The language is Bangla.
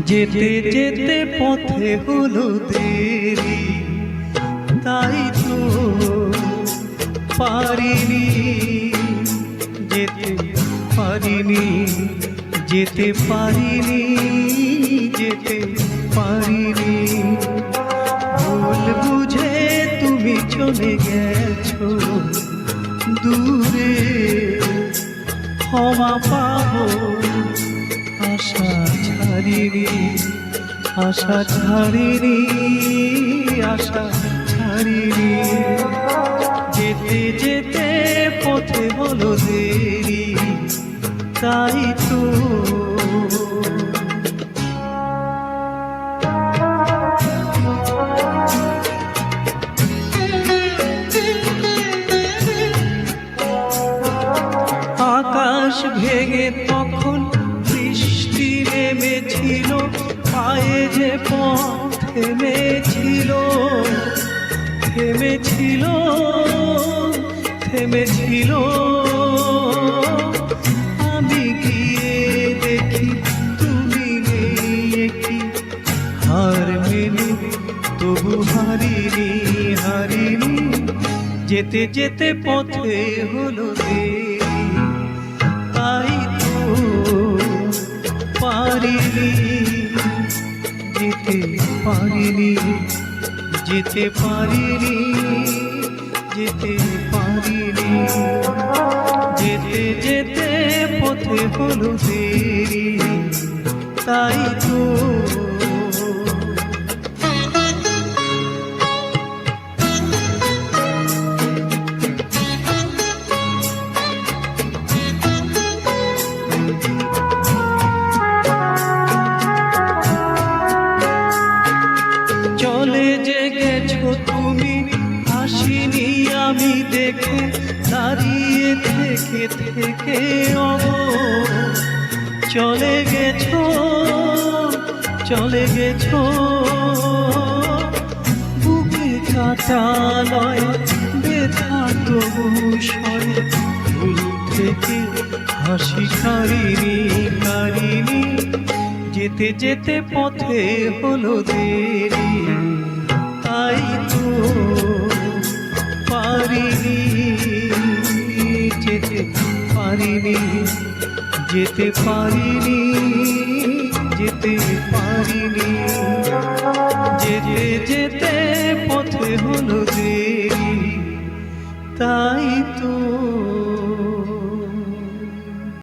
যেতে যেতে পথে হলো দেরি, তাই তো পারিনি যেতে পারিনি, যেতে পারিনি, যেতে পারিনি। ভুল বুঝে তুমি চলে গেছো দূরে, ক্ষমা পাবো আশা ছাড়িনি, আশা ছাড়িনি, আশা ছাড়িনি। যেতে যেতে পথে হলো দেরি, তাই তো আকাশ ভেঙে তখন বৃষ্টি নেমেছিল, পায়ে যে পথ থেমেছিল, থেমেছিল, থেমেছিল। আমি গিয়ে দেখি তুমি নেই, কি হার মেনে তবু হারিনি, হারিনি। যেতে যেতে পথে হলো দেরি, তাই তো পারিনি, যেতে পারিনি, যেতে পারিনি, যেতে পারিনি। যেতে যেতে পথে হলো দেরি, তাই তো চলে যে গেছো তুমি, আসিনি আমি দেখে, দাঁড়িয়ে থেকে থেকে চলে গেছো, চলে গেছো। বুকে কাটা লয় ব্যথা তবু সয়ে, ভুল থেকে হাসি কারিনি, কারিনি। যেতে যেতে পথে হলো দেরি, তাই তো পারিনি, যেতে পারিনি, যেতে পারিনি, যেতে পারিনি। যেতে যেতে পথে হলো দেরি, তাই তো